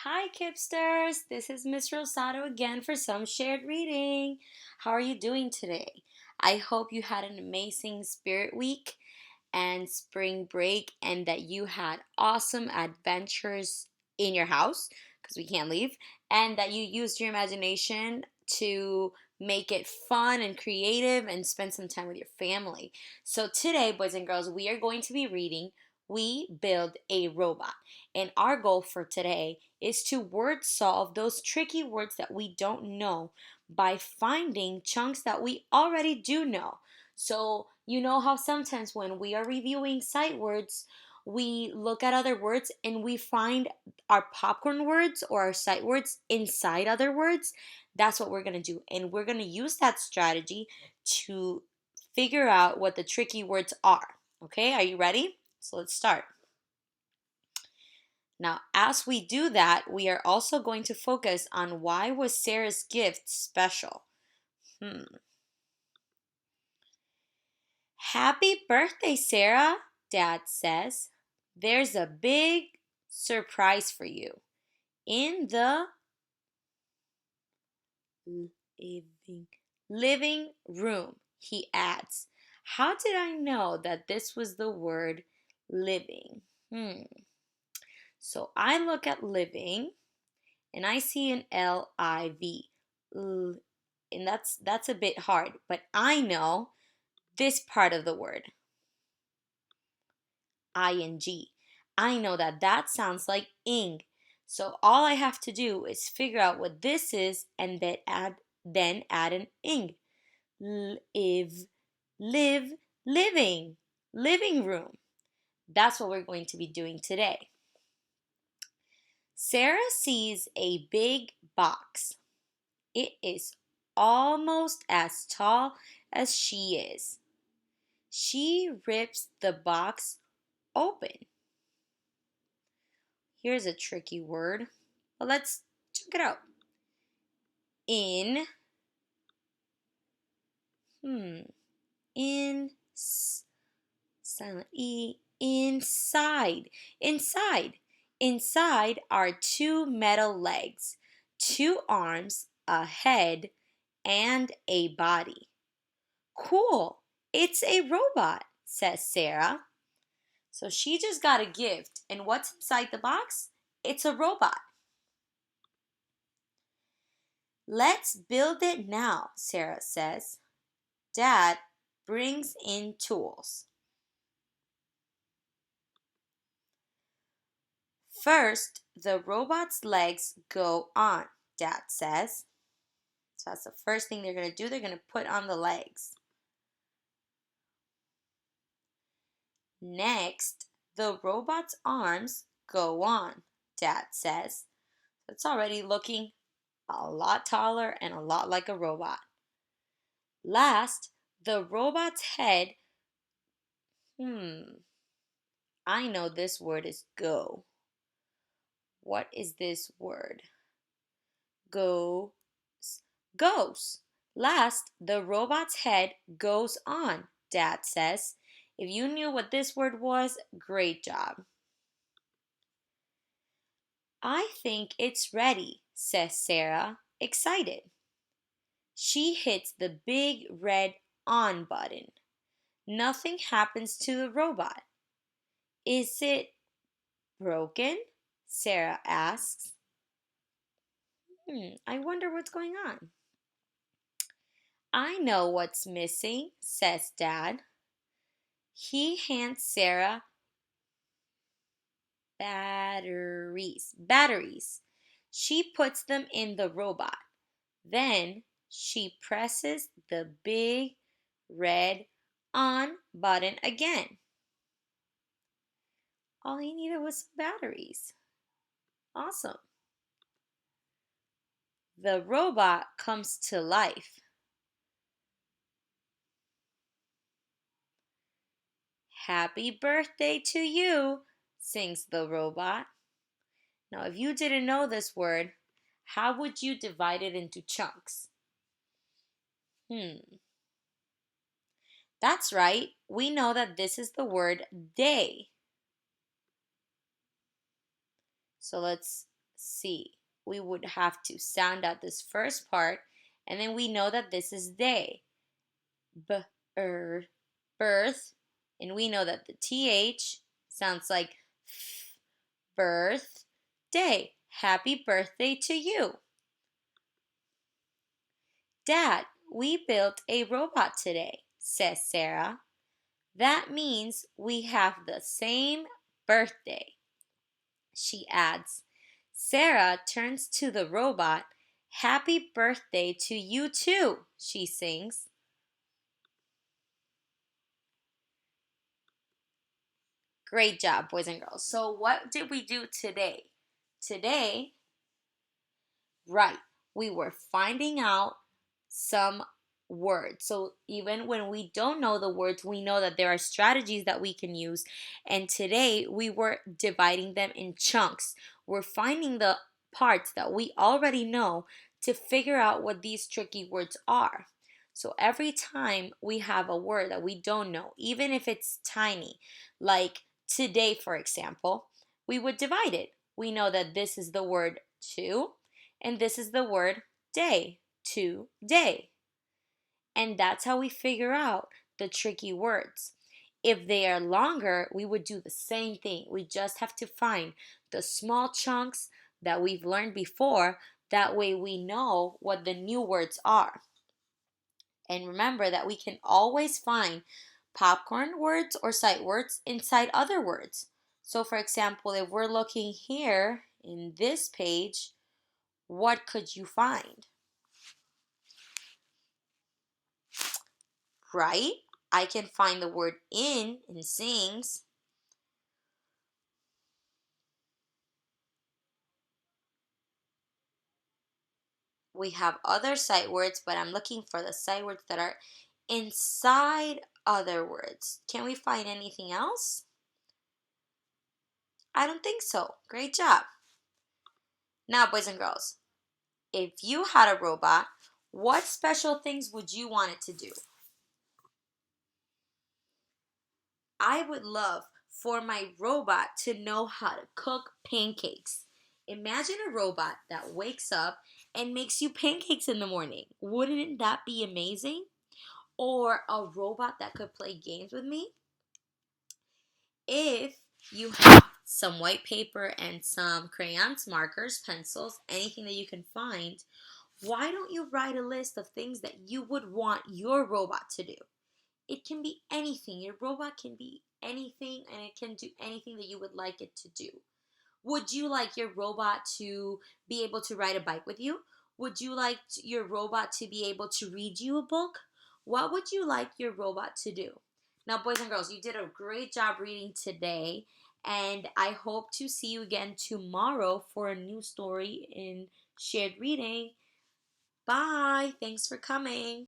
Hi, Kipsters! This is Miss Rosado again for some shared reading. How are you doing today? I hope you had an amazing spirit week and spring break and that you had awesome adventures in your house because we can't leave and that you used your imagination to make it fun and creative and spend some time with your family. So today, boys and girls, we are going to be reading We Build a Robot. And our goal for today is to word solve those tricky words that we don't know by finding chunks that we already do know. So, you know how sometimes when we are reviewing sight words, we look at other words and we find our popcorn words or our sight words inside other words. That's what we're going to do. And we're going to use that strategy to figure out what the tricky words are. Okay, are you ready? So let's start. Now, as we do that, we are also going to focus on why was Sarah's gift special. Happy birthday, Sarah, Dad says. There's a big surprise for you. In the living, living room, he adds. How did I know that this was the word living? So I look at living and I see an L-I-V. And that's a bit hard, but I know this part of the word. ing. I know that that sounds like ing. So all I have to do is figure out what this is and then add an ing. Live, live, living, living room. That's what we're going to be doing today. Sarah sees a big box. It is almost as tall as she is. She rips the box open. Here's a tricky word, but let's check it out. In, in, silent E, inside, inside. Inside are two metal legs, two arms, a head, and a body. Cool, it's a robot, says Sarah. So she just got a gift, and what's inside the box? It's a robot. Let's build it now, Sarah says. Dad brings in tools. First, the robot's legs go on, Dad says. So that's the first thing they're going to do. They're going to put on the legs. Next, the robot's arms go on, Dad says. It's already looking a lot taller and a lot like a robot. Last, the robot's head. I know this word is go. What is this word? Goes. Goes. Last, the robot's head goes on, Dad says. If you knew what this word was, great job. I think it's ready, says Sarah, excited. She hits the big red on button. Nothing happens to the robot. Is it broken? Sarah asks. I wonder what's going on. I know what's missing, says Dad. He hands Sarah batteries. Batteries. She puts them in the robot. Then she presses the big red on button again. All he needed was some batteries. Awesome. The robot comes to life. Happy birthday to you, sings the robot. Now, if you didn't know this word, how would you divide it into chunks? That's right. We know that this is the word day. So let's C. We would have to sound out this first part, and then we know that this is day. Birth, and we know that the TH sounds like birthday. Happy birthday to you. Dad, we built a robot today, says Sarah. That means we have the same birthday. She adds. Sarah turns to the robot. Happy birthday to you too, she sings. Great job, boys and girls. So, what did we do today? Today, right, we were finding out some words. So, even when we don't know the words, we know that there are strategies that we can use. And today, we were dividing them in chunks. We're finding the parts that we already know to figure out what these tricky words are. So every time we have a word that we don't know, even if it's tiny, like today, for example, we would divide it. We know that this is the word to, and this is the word day, today. And that's how we figure out the tricky words. If they are longer, we would do the same thing. We just have to find the small chunks that we've learned before. That way we know what the new words are. And remember that we can always find popcorn words or sight words inside other words. So, for example, if we're looking here in this page, what could you find? Right? I can find the word in sings. We have other sight words, but I'm looking for the sight words that are inside other words. Can we find anything else? I don't think so. Great job. Now, boys and girls, if you had a robot, what special things would you want it to do? I would love for my robot to know how to cook pancakes. Imagine a robot that wakes up and makes you pancakes in the morning. Wouldn't that be amazing? Or a robot that could play games with me? If you have some white paper and some crayons, markers, pencils, anything that you can find, why don't you write a list of things that you would want your robot to do? It can be anything. Your robot can be anything and it can do anything that you would like it to do. Would you like your robot to be able to ride a bike with you? Would you like your robot to be able to read you a book? What would you like your robot to do? Now, boys and girls, you did a great job reading today, and I hope to see you again tomorrow for a new story in shared reading. Bye. Thanks for coming.